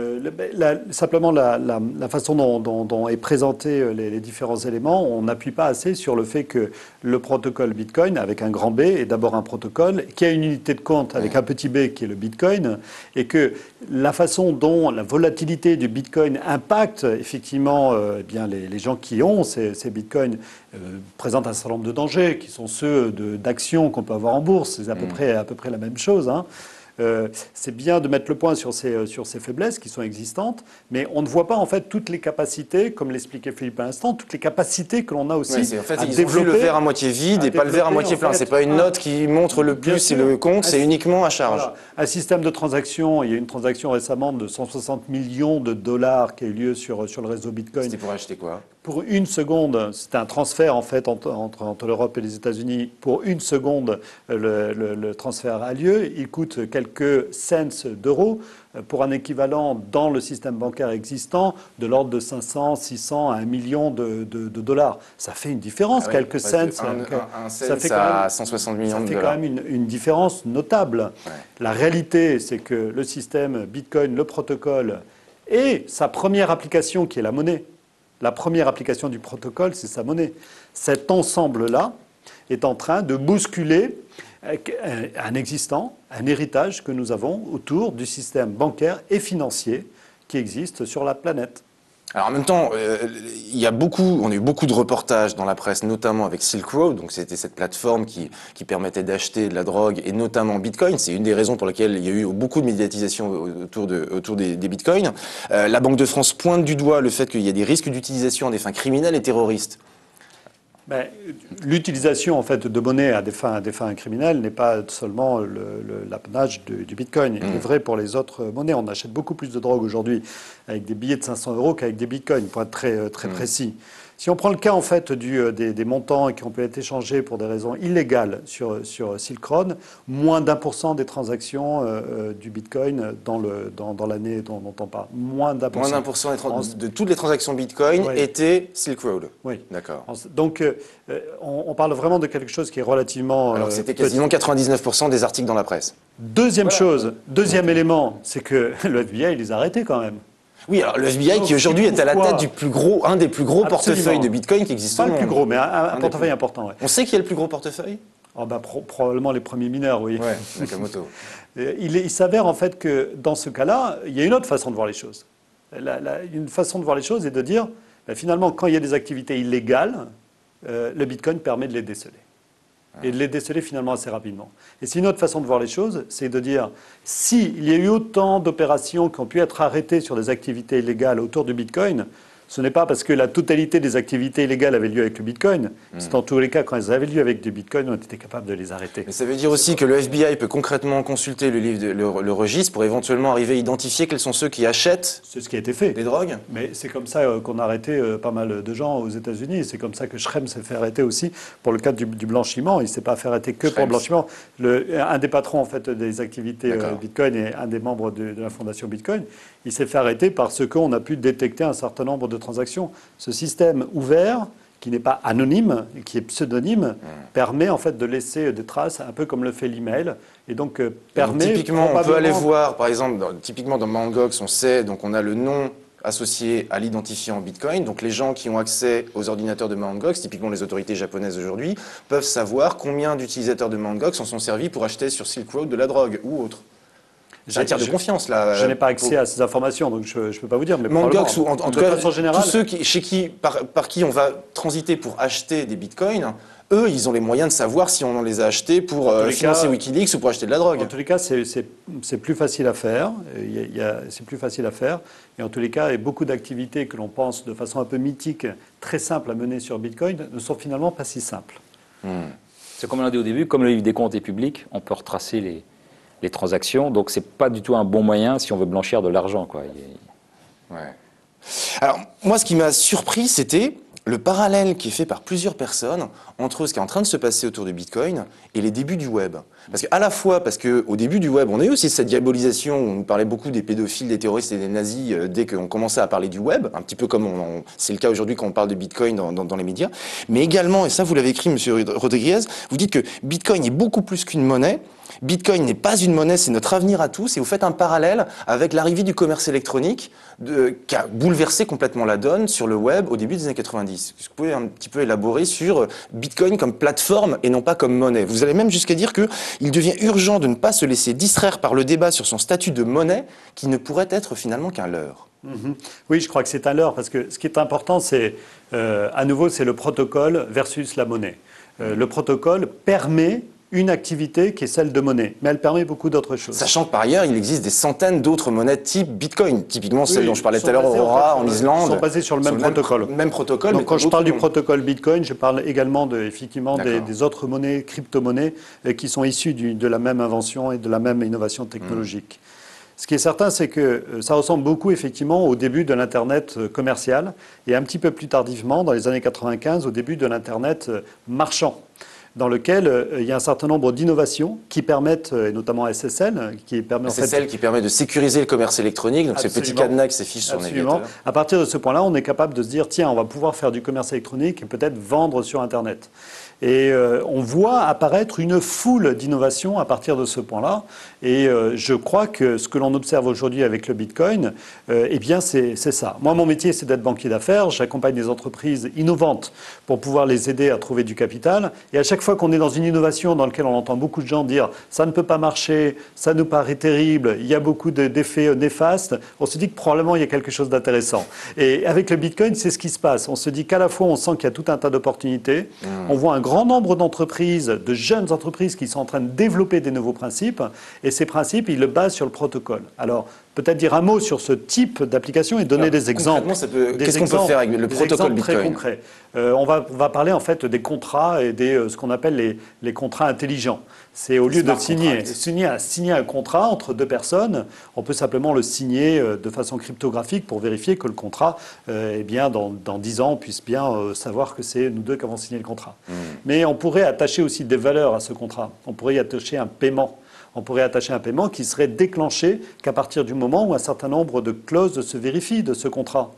Simplement la façon dont est présenté les différents éléments, on n'appuie pas assez sur le fait que le protocole Bitcoin, avec un grand B, est d'abord un protocole qui a une unité de compte avec un petit b qui est le Bitcoin, et que la façon dont la volatilité du Bitcoin impacte effectivement eh bien les gens qui ont ces Bitcoins présente un certain nombre de dangers qui sont ceux d'actions qu'on peut avoir en bourse. C'est à peu près la même chose, hein. C'est bien de mettre le point sur ces faiblesses qui sont existantes, mais on ne voit pas en fait toutes les capacités, comme l'expliquait Philippe à l'instant, toutes les capacités que l'on a aussi en fait, ils ont vu le verre à moitié vide et pas le verre à moitié plein. C'est pas une note qui montre le plus et le compte, c'est uniquement à charge. Voilà. Un système de transaction, il y a eu une transaction récemment de 160 millions de dollars qui a eu lieu sur le réseau Bitcoin. C'était pour acheter quoi? Pour une seconde, c'était un transfert en fait entre l'Europe et les États-Unis. Pour une seconde, le transfert a lieu. Il coûte quelques cents d'euros pour un équivalent dans le système bancaire existant de l'ordre de 500, 600 à 1 million de dollars. Ça fait une différence, quelques cents. Un cent, ça fait quand même 160 millions de dollars. Ça fait quand même une différence notable. Ouais. La réalité, c'est que le système Bitcoin, le protocole, et sa première application qui est la monnaie. La première application du protocole, c'est sa monnaie. Cet ensemble-là est en train de bousculer un existant, un héritage que nous avons autour du système bancaire et financier qui existe sur la planète. Alors en même temps, on a eu beaucoup de reportages dans la presse, notamment avec Silk Road, donc c'était cette plateforme qui permettait d'acheter de la drogue, et notamment Bitcoin. C'est une des raisons pour lesquelles il y a eu beaucoup de médiatisation autour des Bitcoins. La Banque de France pointe du doigt le fait qu'il y a des risques d'utilisation à des fins criminelles et terroristes. Ben, l'utilisation en fait de monnaie à des fins criminelles n'est pas seulement l'apanage du Bitcoin. Il est vrai pour les autres monnaies. On achète beaucoup plus de drogue aujourd'hui avec des billets de 500 € qu'avec des Bitcoins, pour être très précis. Si on prend le cas en fait des montants qui ont pu être échangés pour des raisons illégales sur Silk Road, moins d'1% des transactions du Bitcoin dans l'année dont on parle. Moins d'1%. Moins d'1% de toutes les transactions Bitcoin étaient Silk Road. Oui. D'accord. Donc on parle vraiment de quelque chose qui est relativement... Alors c'était quasiment 99% des articles dans la presse. Deuxième élément, c'est que le FBI les a arrêtés quand même. Oui, alors le FBI qui aujourd'hui est à la tête un des plus gros portefeuilles de Bitcoin qui existent au monde. Pas le plus gros, mais un portefeuille important. Ouais. On sait qui est le plus gros portefeuille? Probablement les premiers mineurs, oui. Ouais, Nakamoto. Il s'avère en fait que dans ce cas-là, il y a une autre façon de voir les choses. Une façon de voir les choses est de dire, finalement, quand il y a des activités illégales, le Bitcoin permet de les déceler. Et de les déceler finalement assez rapidement. Et c'est une autre façon de voir les choses, c'est de dire, s'il y a eu autant d'opérations qui ont pu être arrêtées sur des activités illégales autour du Bitcoin, ce n'est pas parce que la totalité des activités illégales avait lieu avec le Bitcoin. C'est en tous les cas, quand elles avaient lieu avec du Bitcoin, on était capable de les arrêter. Mais ça veut dire aussi que le FBI peut concrètement consulter le registre pour éventuellement arriver à identifier quels sont ceux qui achètent c'est ce qui a été fait. Des drogues. Mais c'est comme ça qu'on a arrêté pas mal de gens aux États-Unis. C'est comme ça que Schrems s'est fait arrêter aussi pour le cadre du blanchiment. Il ne s'est pas fait arrêter que pour le blanchiment. Un des patrons en fait, des activités Bitcoin et un des membres de la fondation Bitcoin, il s'est fait arrêter parce qu'on a pu détecter un certain nombre de transactions. Ce système ouvert, qui n'est pas anonyme, qui est pseudonyme, permet en fait de laisser des traces, un peu comme le fait l'email, et donc permet. Donc, typiquement, on peut aller voir, par exemple, typiquement dans Mt. Gox, on sait, donc on a le nom associé à l'identifiant Bitcoin. Donc les gens qui ont accès aux ordinateurs de Mt. Gox, typiquement les autorités japonaises aujourd'hui, peuvent savoir combien d'utilisateurs de Mt. Gox en sont servis pour acheter sur Silk Road de la drogue ou autre. C'est un tiers de confiance, là. Je n'ai pas accès à ces informations, donc je ne peux pas vous dire. Mais Mt. Gox, ou en tout cas, générale, tous ceux par qui on va transiter pour acheter des bitcoins, eux, ils ont les moyens de savoir si on les a achetés pour financer Wikileaks ou pour acheter de la drogue. En tous les cas, c'est plus facile à faire. C'est plus facile à faire. Et en tous les cas, beaucoup d'activités que l'on pense de façon un peu mythique, très simple à mener sur Bitcoin, ne sont finalement pas si simples. C'est comme on l'a dit au début, comme le livre des comptes est public, on peut retracer les transactions. Donc, ce n'est pas du tout un bon moyen si on veut blanchir de l'argent, quoi. Ouais. Alors, moi, ce qui m'a surpris, c'était le parallèle qui est fait par plusieurs personnes entre ce qui est en train de se passer autour du Bitcoin et les débuts du web. Parce qu'à la fois, parce qu'au début du web, on a eu aussi cette diabolisation où on nous parlait beaucoup des pédophiles, des terroristes et des nazis dès qu'on commençait à parler du web, un petit peu comme c'est le cas aujourd'hui quand on parle de Bitcoin dans les médias. Mais également, et ça vous l'avez écrit, Monsieur Rodriguez, vous dites que Bitcoin est beaucoup plus qu'une monnaie. Bitcoin n'est pas une monnaie, c'est notre avenir à tous. Et vous faites un parallèle avec l'arrivée du commerce électronique qui a bouleversé complètement la donne sur le web au début des années 90. Est-ce que vous pouvez un petit peu élaborer sur Bitcoin comme plateforme et non pas comme monnaie? Vous allez même jusqu'à dire qu'il devient urgent de ne pas se laisser distraire par le débat sur son statut de monnaie qui ne pourrait être finalement qu'un leurre. Oui, je crois que c'est un leurre parce que ce qui est important, c'est à nouveau, c'est le protocole versus la monnaie. Le protocole permet une activité qui est celle de monnaie, mais elle permet beaucoup d'autres choses. Sachant que par ailleurs, il existe des centaines d'autres monnaies type Bitcoin, typiquement celle dont je parlais tout à l'heure, Aurora, en Islande. Ils sont basés sur le même protocole. Même protocole. Donc quand je parle du protocole Bitcoin, je parle également effectivement des autres monnaies, crypto-monnaies, qui sont issues de la même invention et de la même innovation technologique. Ce qui est certain, c'est que ça ressemble beaucoup effectivement au début de l'Internet commercial et un petit peu plus tardivement, dans les années 95, au début de l'Internet marchand, dans lequel il y a un certain nombre d'innovations qui permettent, et notamment SSL, qui permet qui permet de sécuriser le commerce électronique, donc ces petits cadenas qui s'affichent sur le navigateur. À partir de ce point-là, on est capable de se dire, tiens, on va pouvoir faire du commerce électronique et peut-être vendre sur Internet. Et on voit apparaître une foule d'innovations à partir de ce point-là. Et je crois que ce que l'on observe aujourd'hui avec le Bitcoin, eh bien, c'est ça. Moi, mon métier, c'est d'être banquier d'affaires. J'accompagne des entreprises innovantes pour pouvoir les aider à trouver du capital. Et à chaque fois qu'on est dans une innovation dans laquelle on entend beaucoup de gens dire « ça ne peut pas marcher, ça nous paraît terrible, il y a beaucoup d'effets néfastes », on se dit que probablement il y a quelque chose d'intéressant. Et avec le Bitcoin, c'est ce qui se passe. On se dit qu'à la fois, on sent qu'il y a tout un tas d'opportunités. On voit un grand nombre d'entreprises, de jeunes entreprises qui sont en train de développer des nouveaux principes. Et ces principes, ils le basent sur le protocole. Alors, peut-être dire un mot sur ce type d'application et donner des exemples. Qu'est-ce qu'on peut faire avec le protocole Bitcoin? Très concrets. On va parler en fait des contrats et ce qu'on appelle les contrats intelligents. C'est au lieu de signer un contrat entre deux personnes, on peut simplement le signer de façon cryptographique pour vérifier que le contrat, eh bien, dans 10 ans, on puisse bien savoir que c'est nous deux qui avons signé le contrat. Mais on pourrait attacher aussi des valeurs à ce contrat. On pourrait y attacher un paiement. On pourrait attacher un paiement qui serait déclenché qu'à partir du moment où un certain nombre de clauses se vérifient de ce contrat.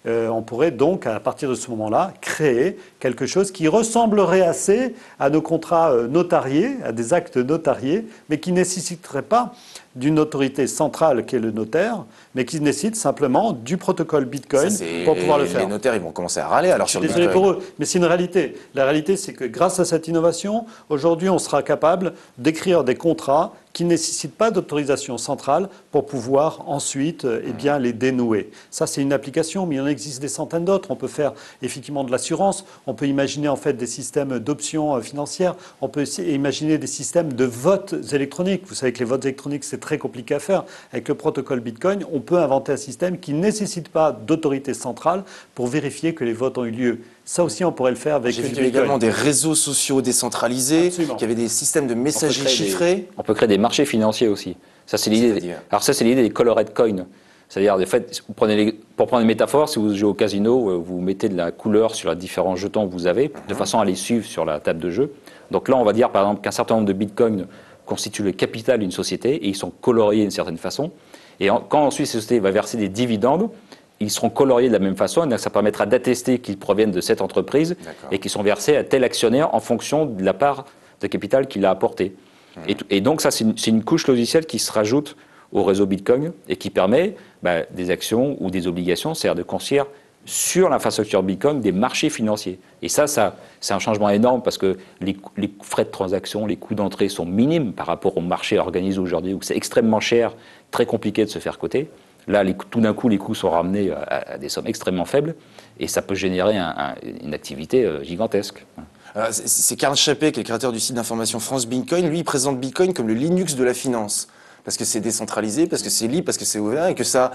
On pourrait donc, à partir de ce moment-là, créer quelque chose qui ressemblerait assez à nos contrats notariés, à des actes notariés, mais qui ne nécessiterait pas d'une autorité centrale qui est le notaire, mais qui nécessite simplement du protocole Bitcoin pour pouvoir le faire. Les notaires, ils vont commencer à râler alors sur le Bitcoin. Bitcoin. Pour eux, mais c'est une réalité. La réalité, c'est que grâce à cette innovation, aujourd'hui, on sera capable d'écrire des contrats qui ne nécessitent pas d'autorisation centrale pour pouvoir ensuite eh bien, les dénouer. Ça, c'est une application, mais il en existe des centaines d'autres. On peut faire effectivement de l'assurance, on peut imaginer en fait des systèmes d'options financières, on peut imaginer des systèmes de votes électroniques. Vous savez que les votes électroniques, c'est très compliqué à faire. Avec le protocole Bitcoin, on peut inventer un système qui ne nécessite pas d'autorité centrale pour vérifier que les votes ont eu lieu. Ça aussi, on pourrait le faire avec J'ai du vu Bitcoin. également des réseaux sociaux décentralisés, Absolument. qui avaient des systèmes de messagerie chiffrés. On peut créer des marchés financiers aussi. Ça, c'est l'idée. Alors ça, c'est l'idée des colored coins. C'est-à-dire, en fait, pour prendre une métaphore, si vous jouez au casino, vous mettez de la couleur sur les différents jetons que vous avez, de façon à les suivre sur la table de jeu. Donc là, on va dire, par exemple, qu'un certain nombre de bitcoins constituent le capital d'une société et ils sont coloriés d'une certaine façon. Et quand ensuite cette société va verser des dividendes, ils seront coloriés de la même façon, donc ça permettra d'attester qu'ils proviennent de cette entreprise et qu'ils sont versés à tel actionnaire en fonction de la part de capital qu'il a apporté. Et donc ça, c'est une couche logicielle qui se rajoute au réseau Bitcoin et qui permet des actions ou des obligations, c'est-à-dire de construire sur l'infrastructure Bitcoin des marchés financiers. Et ça c'est un changement énorme parce que les frais de transaction, les coûts d'entrée sont minimes par rapport au marché organisé aujourd'hui où c'est extrêmement cher, très compliqué de se faire coter. Là, tout d'un coup, les coûts sont ramenés à des sommes extrêmement faibles et ça peut générer une activité gigantesque. C'est Karl Chappé, qui est le créateur du site d'information France Bitcoin. Lui, il présente Bitcoin comme le Linux de la finance. Parce que c'est décentralisé, parce que c'est libre, parce que c'est ouvert et que ça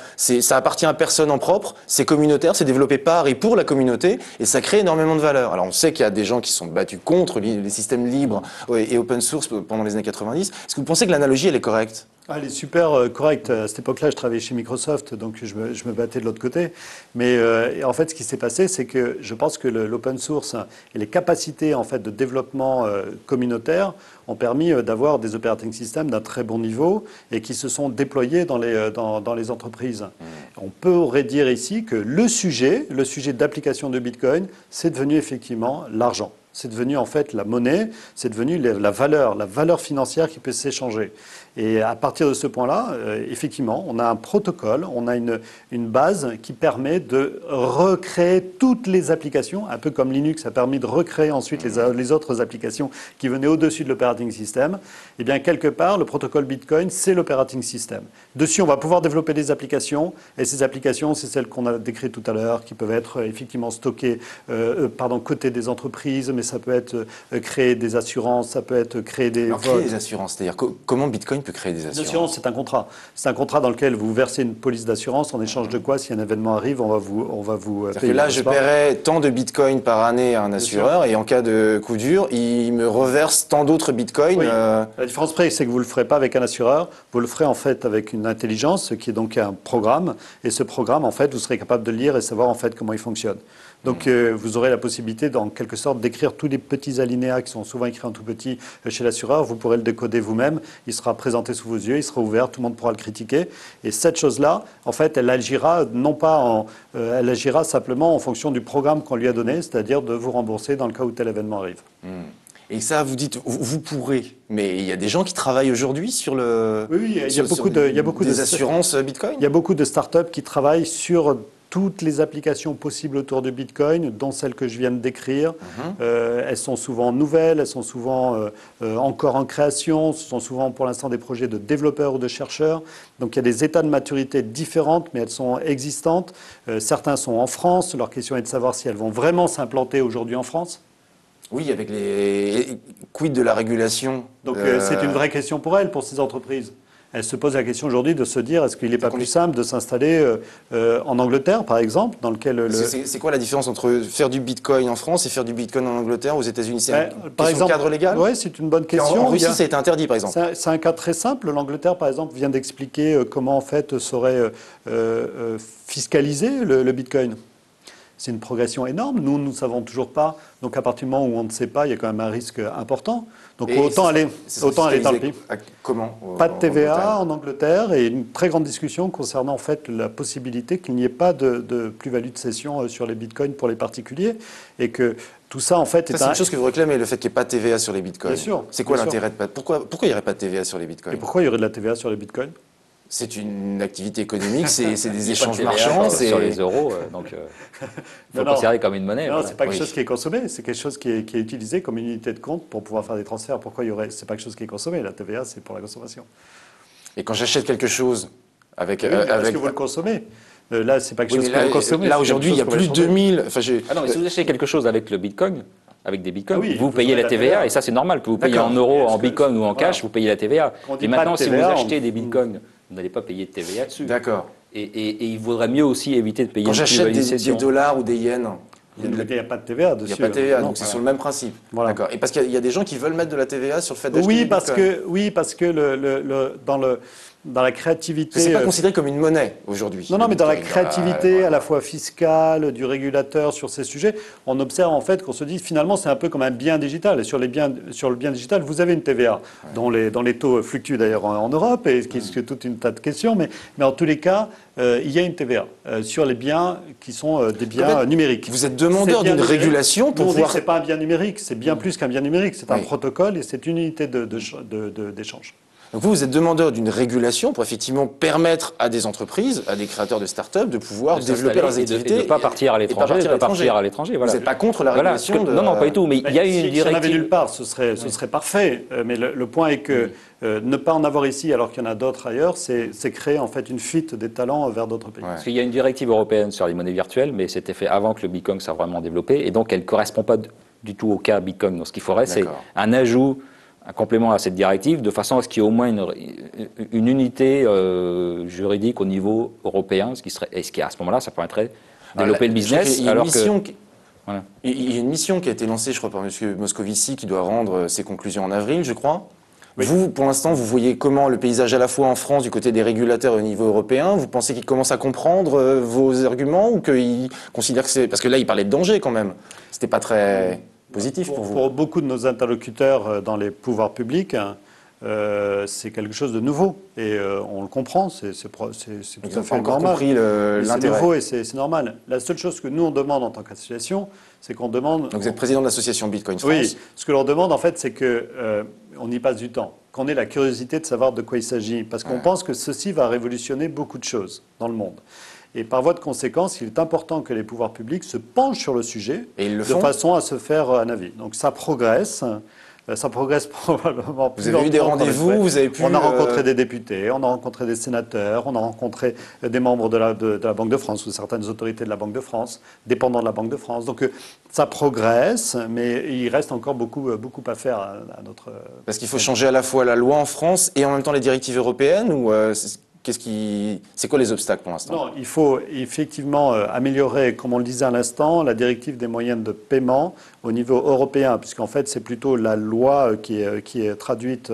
appartient à personne en propre, c'est communautaire, c'est développé par et pour la communauté et ça crée énormément de valeur. Alors on sait qu'il y a des gens qui sont battus contre les systèmes libres et open source pendant les années 90. Est-ce que vous pensez que l'analogie elle est correcte? Elle est super correcte. À cette époque-là, je travaillais chez Microsoft, donc je me battais de l'autre côté. Mais en fait, ce qui s'est passé, c'est que je pense que l'open source et les capacités en fait, de développement communautaire ont permis d'avoir des operating systems d'un très bon niveau et qui se sont déployés dans les entreprises. On pourrait dire ici que le sujet d'application de Bitcoin, c'est devenu effectivement l'argent. C'est devenu en fait la monnaie, c'est devenu la valeur financière qui peut s'échanger. Et à partir de ce point-là, effectivement, on a un protocole, on a une base qui permet de recréer toutes les applications, un peu comme Linux a permis de recréer ensuite les autres applications qui venaient au-dessus de l'operating system. Eh bien, quelque part, le protocole Bitcoin, c'est l'operating system. Dessus, on va pouvoir développer des applications, et ces applications, c'est celles qu'on a décrites tout à l'heure, qui peuvent être effectivement stockées, côté des entreprises, mais ça peut être créer des assurances, ça peut être créer des... Alors, créer des assurances, c'est-à-dire comment Bitcoin peut créer des assurances? L'assurance, c'est un contrat. C'est un contrat dans lequel vous versez une police d'assurance, en échange de quoi, si un événement arrive, on va vous payer. Que là, je paierai tant de Bitcoin par année à un assureur, et en cas de coup dur, il me reverse tant d'autres Bitcoins. Oui. La différence près, c'est que vous ne le ferez pas avec un assureur, vous le ferez en fait avec une intelligence, qui est donc un programme, et ce programme, en fait, vous serez capable de le lire et savoir en fait comment il fonctionne. Donc vous aurez la possibilité, en quelque sorte, d'écrire tous les petits alinéas qui sont souvent écrits en tout petit chez l'assureur. Vous pourrez le décoder vous-même. Il sera présenté sous vos yeux, il sera ouvert, tout le monde pourra le critiquer. Et cette chose-là, en fait, elle agira elle agira simplement en fonction du programme qu'on lui a donné, c'est-à-dire de vous rembourser dans le cas où tel événement arrive. Et ça, vous dites, vous pourrez. Mais il y a des gens qui travaillent aujourd'hui sur le. Oui, il y a beaucoup des assurances Bitcoin. Il y a beaucoup de startups qui travaillent sur toutes les applications possibles autour de Bitcoin, dont celles que je viens de décrire. Elles sont souvent nouvelles, elles sont souvent encore en création, ce sont souvent pour l'instant des projets de développeurs ou de chercheurs. Donc il y a des états de maturité différentes, mais elles sont existantes. Certains sont en France, leur question est de savoir si elles vont vraiment s'implanter aujourd'hui en France. Oui, avec les quid de la régulation. Donc c'est une vraie question pour elles, pour ces entreprises. Elle se pose la question aujourd'hui de se dire, est-ce qu'il n'est pas plus simple de s'installer en Angleterre, par exemple, dans lequel... C'est quoi la différence entre faire du Bitcoin en France et faire du Bitcoin en Angleterre, aux États-Unis? C'est par exemple, cadre légal? Oui, c'est une bonne question. En Russie, ça a été interdit, par exemple. C'est un cas très simple. L'Angleterre, par exemple, vient d'expliquer comment, en fait, serait fiscalisé le Bitcoin. C'est une progression énorme. Nous ne savons toujours pas. Donc, à partir du moment où on ne sait pas, il y a quand même un risque important. Donc, autant aller dans le pays. Comment? Pas de TVA en Angleterre et une très grande discussion concernant en fait la possibilité qu'il n'y ait pas de plus-value de cession sur les bitcoins pour les particuliers et que tout ça en fait c'est une chose que vous réclamez, le fait qu'il n'y ait pas de TVA sur les bitcoins. Bien sûr. C'est quoi l'intérêt de pas... Pourquoi il n'y aurait pas de TVA sur les bitcoins? Et pourquoi il y aurait de la TVA sur les bitcoins? C'est une activité économique, c'est des échanges TVA marchands. Sur les euros, donc il faut le considérer comme une monnaie. Non, c'est pas quelque chose qui est consommé, c'est quelque chose qui est utilisé comme une unité de compte pour pouvoir faire des transferts. Pourquoi il y aurait... C'est pas quelque chose qui est consommé, la TVA c'est pour la consommation. Et quand j'achète quelque chose avec... Parce que vous le consommez. Là, c'est pas quelque chose que vous consommez. Là, aujourd'hui, il y a plus de 2000... non, mais si vous achetez quelque chose avec le Bitcoin, avec des bitcoins, vous payez la TVA, et ça c'est normal, que vous payez en euros, en bitcoin ou en cash, vous payez la TVA. Et maintenant, si vous achetez des bitcoins, vous n'allez pas payer de TVA dessus. D'accord. Et il vaudrait mieux aussi éviter de payer quand j'achète des dollars ou des yens, il n'y a pas de TVA dessus. Il n'y a pas de TVA, donc c'est sur le même principe. Voilà. D'accord. Et parce qu'il y a des gens qui veulent mettre de la TVA sur le fait d'acheter des bitcoins. Oui, parce que dans la créativité... C'est pas considéré comme une monnaie aujourd'hui. Non, mais dans la créativité à la fois fiscale, du régulateur sur ces sujets, on observe en fait qu'on se dit finalement c'est un peu comme un bien digital. Et sur le bien digital, vous avez une TVA dont les taux fluctuent d'ailleurs en Europe et qui est toute une tas de questions. Mais en tous les cas, il y a une TVA sur les biens qui sont des biens numériques. Vous êtes demandeur d'une régulation pour pouvoir... C'est pas un bien numérique, c'est bien plus qu'un bien numérique. C'est un protocole et c'est une unité d'échange. Donc vous êtes demandeur d'une régulation pour effectivement permettre à des entreprises, à des créateurs de start-up de pouvoir développer leurs activités. Et de ne pas partir à l'étranger. Voilà. Vous n'êtes pas contre la régulation Non, pas du tout. Mais il y a une directive. Si on avait nulle part, ce serait parfait. Mais le point est que ne pas en avoir ici alors qu'il y en a d'autres ailleurs, c'est créer en fait une fuite des talents vers d'autres pays. Parce qu'il y a une directive européenne sur les monnaies virtuelles, mais c'était fait avant que le Bitcoin soit vraiment développé. Et donc elle ne correspond pas du tout au cas Bitcoin. Donc ce qu'il faudrait, c'est un ajout, un complément à cette directive, de façon à ce qu'il y ait au moins une unité juridique au niveau européen, ce qui à ce moment-là, ça permettrait de développer le business. Il y a une mission qui a été lancée, je crois, par M. Moscovici, qui doit rendre ses conclusions en avril, je crois. Oui. Vous, pour l'instant, vous voyez comment le paysage à la fois en France, du côté des régulateurs au niveau européen? Vous pensez qu'ils commencent à comprendre vos arguments ou qu'ils considèrent que c'est... Parce que là, il parlait de danger quand même. C'était pas très positif pour vous. Pour beaucoup de nos interlocuteurs dans les pouvoirs publics, c'est quelque chose de nouveau. Et on le comprend, c'est tout à fait normal. C'est nouveau et c'est normal. La seule chose que nous, on demande en tant qu'association, c'est qu'on demande... Donc vous êtes président de l'association Bitcoin France. Oui, ce que l'on demande, en fait, c'est qu'on y passe du temps, qu'on ait la curiosité de savoir de quoi il s'agit, parce qu'on pense que ceci va révolutionner beaucoup de choses dans le monde. Et par voie de conséquence, il est important que les pouvoirs publics se penchent sur le sujet de façon à se faire un avis. Donc ça progresse. Ça progresse probablement plus. Vous avez eu des rendez-vous, vous avez pu... On a rencontré des députés, on a rencontré des sénateurs, on a rencontré des membres de la Banque de France ou certaines autorités de la Banque de France, dépendants de la Banque de France. Donc ça progresse, mais il reste encore beaucoup à faire à notre... Parce qu'il faut changer à la fois la loi en France et en même temps les directives européennes ou c'est quoi les obstacles pour l'instant? Non, il faut effectivement améliorer, comme on le disait à l'instant, la directive des moyens de paiement au niveau européen, puisqu'en fait c'est plutôt la loi qui est traduite,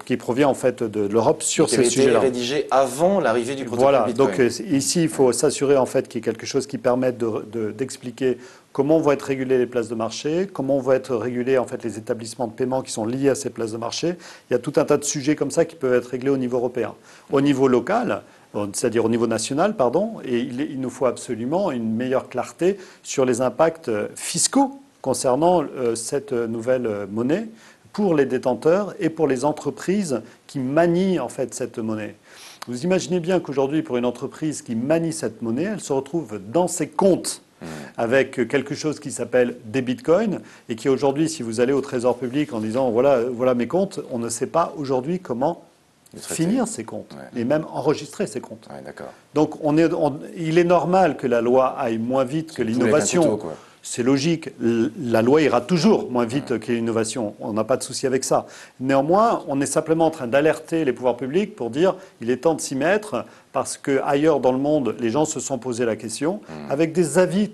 qui provient en fait de l'Europe sur ces sujets-là. Qui avait été rédigée avant l'arrivée du protocole Voilà, Bitcoin. donc ici il faut s'assurer en fait qu'il y ait quelque chose qui permette d'expliquer comment vont être régulées les places de marché, comment vont être régulés en fait les établissements de paiement qui sont liés à ces places de marché. Il y a tout un tas de sujets comme ça qui peuvent être réglés au niveau européen. Au niveau local, c'est-à-dire au niveau national, pardon, et il nous faut absolument une meilleure clarté sur les impacts fiscaux concernant cette nouvelle monnaie pour les détenteurs et pour les entreprises qui manient en fait cette monnaie. Vous imaginez bien qu'aujourd'hui, pour une entreprise qui manie cette monnaie, elle se retrouve dans ses comptes avec quelque chose qui s'appelle des bitcoins et qui aujourd'hui, si vous allez au Trésor public en disant voilà mes comptes, on ne sait pas aujourd'hui comment finir ces comptes et même enregistrer ces comptes. Ouais, d'accord. Donc il est normal que la loi aille moins vite que l'innovation. C'est logique, la loi ira toujours moins vite que l'innovation, on n'a pas de souci avec ça. Néanmoins, on est simplement en train d'alerter les pouvoirs publics pour dire il est temps de s'y mettre parce qu'ailleurs dans le monde, les gens se sont posé la question avec des avis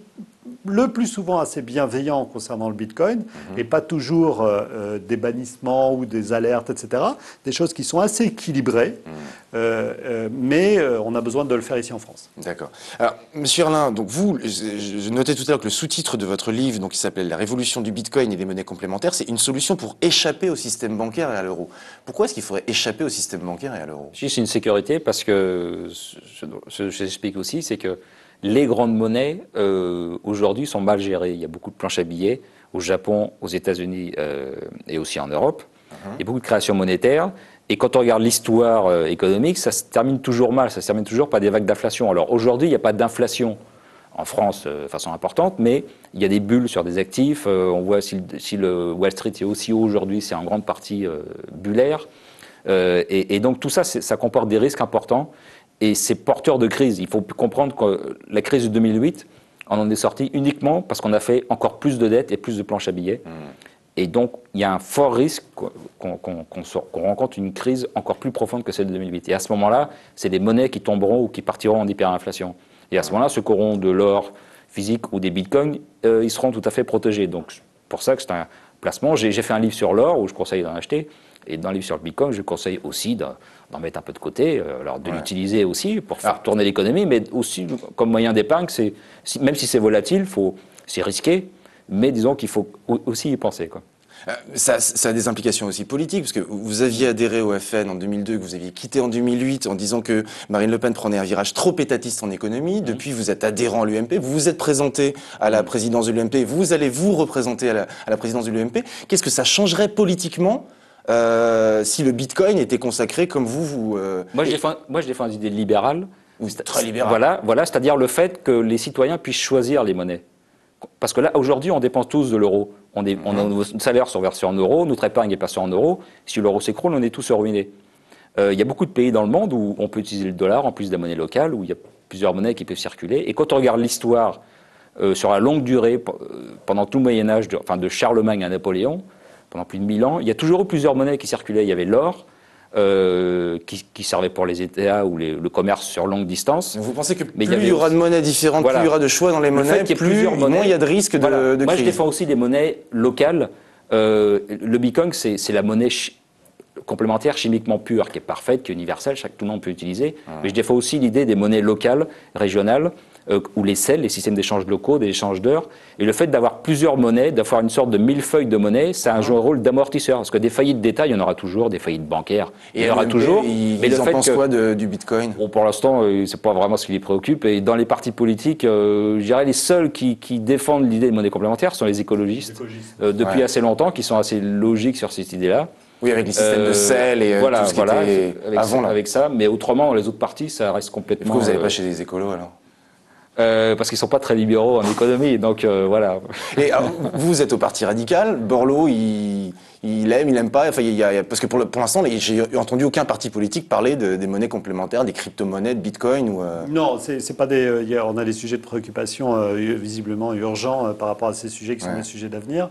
le plus souvent assez bienveillants concernant le Bitcoin et pas toujours des bannissements ou des alertes, etc. Des choses qui sont assez équilibrées, mais on a besoin de le faire ici en France. D'accord. Alors, Monsieur Herlin, donc vous, je notais tout à l'heure que le sous-titre de votre livre, donc, qui s'appelle « La révolution du Bitcoin et des monnaies complémentaires », c'est une solution pour échapper au système bancaire et à l'euro. Pourquoi est-ce qu'il faudrait échapper au système bancaire et à l'euro? C'est une sécurité parce que, ce que j'explique aussi, c'est que les grandes monnaies, aujourd'hui, sont mal gérées. Il y a beaucoup de planches à billets au Japon, aux États-Unis et aussi en Europe. Il y a beaucoup de créations monétaires. Et quand on regarde l'histoire économique, ça se termine toujours mal. Ça se termine toujours par des vagues d'inflation. Alors aujourd'hui, il n'y a pas d'inflation en France de façon importante, mais il y a des bulles sur des actifs. On voit si le Wall Street est aussi haut aujourd'hui, c'est en grande partie bullaire. Et donc tout ça, ça comporte des risques importants. Et c'est porteur de crise. Il faut comprendre que la crise de 2008, on en est sorti uniquement parce qu'on a fait encore plus de dettes et plus de planches à billets. Et donc, il y a un fort risque qu'on rencontre une crise encore plus profonde que celle de 2008. Et à ce moment-là, c'est des monnaies qui tomberont ou qui partiront en hyperinflation. Et à ce moment-là, ceux qui auront de l'or physique ou des bitcoins, ils seront tout à fait protégés. Donc, c'est pour ça que c'est un placement. J'ai fait un livre sur l'or où je conseille d'en acheter. Et dans le livre sur le Bitcoin, je conseille aussi d'en mettre un peu de côté, alors de l'utiliser aussi pour faire tourner l'économie, mais aussi comme moyen d'épargne, même si c'est volatile, c'est risqué, mais disons qu'il faut aussi y penser, quoi. Ça a des implications aussi politiques, parce que vous aviez adhéré au FN en 2002, que vous aviez quitté en 2008 en disant que Marine Le Pen prenait un virage trop étatiste en économie. Depuis, vous êtes adhérent à l'UMP, vous vous êtes présenté à la présidence de l'UMP, vous allez vous représenter à la présidence de l'UMP. Qu'est-ce que ça changerait politiquement si le Bitcoin était consacré comme vous... Moi, je défends une idée libérale. Très libérale. Voilà, c'est-à-dire le fait que les citoyens puissent choisir les monnaies. Parce que là, aujourd'hui, on dépense tous de l'euro. Nos salaires sont versés en euros, notre épargne est passée en euros. Si l'euro s'écroule, on est tous ruinés. Il y a beaucoup de pays dans le monde où on peut utiliser le dollar en plus de la monnaie locale, où il y a plusieurs monnaies qui peuvent circuler. Et quand on regarde l'histoire sur la longue durée, pendant tout le Moyen-Âge, de Charlemagne à Napoléon, pendant plus de 1000 ans, il y a toujours eu plusieurs monnaies qui circulaient. Il y avait l'or, qui servait pour les États ou le commerce sur longue distance. Vous pensez que plus il y aura de monnaies différentes, plus il y aura de choix dans les monnaies, moins il y a de risques de crise. Moi, je défends aussi des monnaies locales. Le Bitcoin, c'est la monnaie complémentaire chimiquement pure, qui est parfaite, qui est universelle, tout le monde peut utiliser. Mais je défends aussi l'idée des monnaies locales, régionales, ou les CEL, les systèmes d'échange locaux, des échanges d'heures. Et le fait d'avoir plusieurs monnaies, d'avoir une sorte de millefeuille de monnaie, ça a un rôle d'amortisseur. Parce que des faillites d'État, il y en aura toujours, des faillites bancaires, il y en aura toujours. Mais ils en pensent quoi du Bitcoin? Bon, pour l'instant, c'est pas vraiment ce qui les préoccupe. Et dans les partis politiques, je dirais les seuls qui défendent l'idée de monnaie complémentaire sont les écologistes. Depuis assez longtemps, qui sont assez logiques sur cette idée-là. Oui, avec les systèmes de sel et tout ce qui était avant. Avec ça, mais autrement, les autres partis, ça reste complètement... Pourquoi vous n'allez pas chez les écolos, alors? Parce qu'ils ne sont pas très libéraux en économie, donc voilà. Et alors, vous êtes au Parti radical, Borloo, il aime, il n'aime pas, enfin, parce que pour l'instant, j'ai entendu aucun parti politique parler des monnaies complémentaires, des crypto-monnaies, de Bitcoin ou... Non, c'est pas on a des sujets de préoccupation visiblement urgents par rapport à ces sujets qui sont des sujets d'avenir.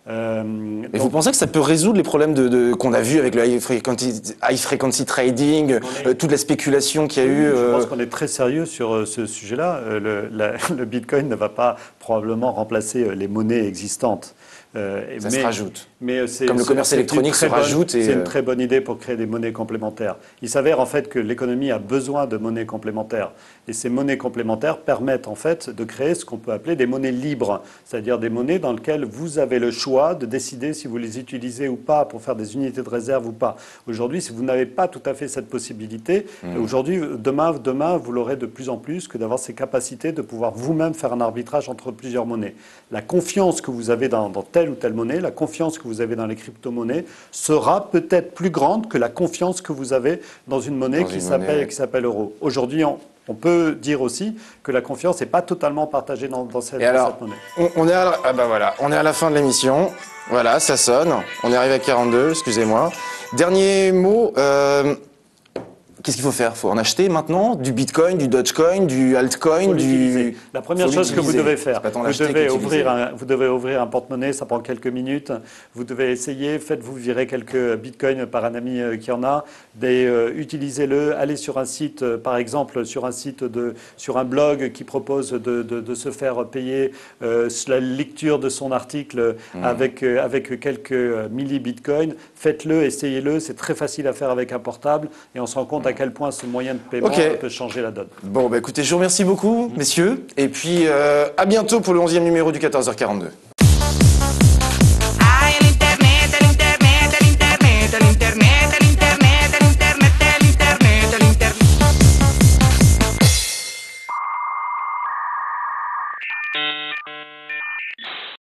Et vous pensez que ça peut résoudre les problèmes qu'on a vus avec le high frequency trading, toute la spéculation qu'il y a eu Je pense qu'on est très sérieux sur ce sujet-là. Le Bitcoin ne va pas probablement remplacer les monnaies existantes. Ça se rajoute. Mais comme le commerce électronique se rajoute. C'est une très bonne idée pour créer des monnaies complémentaires. Il s'avère en fait que l'économie a besoin de monnaies complémentaires. Et ces monnaies complémentaires permettent en fait de créer ce qu'on peut appeler des monnaies libres, c'est-à-dire des monnaies dans lesquelles vous avez le choix de décider si vous les utilisez ou pas pour faire des unités de réserve ou pas. Aujourd'hui, si vous n'avez pas tout à fait cette possibilité, demain, vous l'aurez de plus en plus que d'avoir ces capacités de pouvoir vous-même faire un arbitrage entre plusieurs monnaies. La confiance que vous avez dans telle ou telle monnaie, la confiance que vous avez dans les crypto-monnaies sera peut-être plus grande que la confiance que vous avez dans une monnaie qui s'appelle euro. Aujourd'hui, on peut dire aussi que la confiance n'est pas totalement partagée dans cette monnaie. On est à la fin de l'émission. Voilà, ça sonne. On est arrivé à 42, excusez-moi. Dernier mot. Qu'est-ce qu'il faut faire? Il faut en acheter maintenant? Du Bitcoin, du Dogecoin, du altcoin, La première chose que vous devez faire, vous devez ouvrir un porte-monnaie, ça prend quelques minutes. Vous devez essayer, faites-vous virer quelques Bitcoins par un ami qui en a. Utilisez-le, allez sur un site, par exemple, sur un blog qui propose de se faire payer la lecture de son article avec quelques milli-Bitcoins. Faites-le, essayez-le, c'est très facile à faire avec un portable et on se rend compte à quel point ce moyen de paiement peut changer la donne. Bon, écoutez, je vous remercie beaucoup, messieurs, et puis à bientôt pour le 11e numéro du 14h42.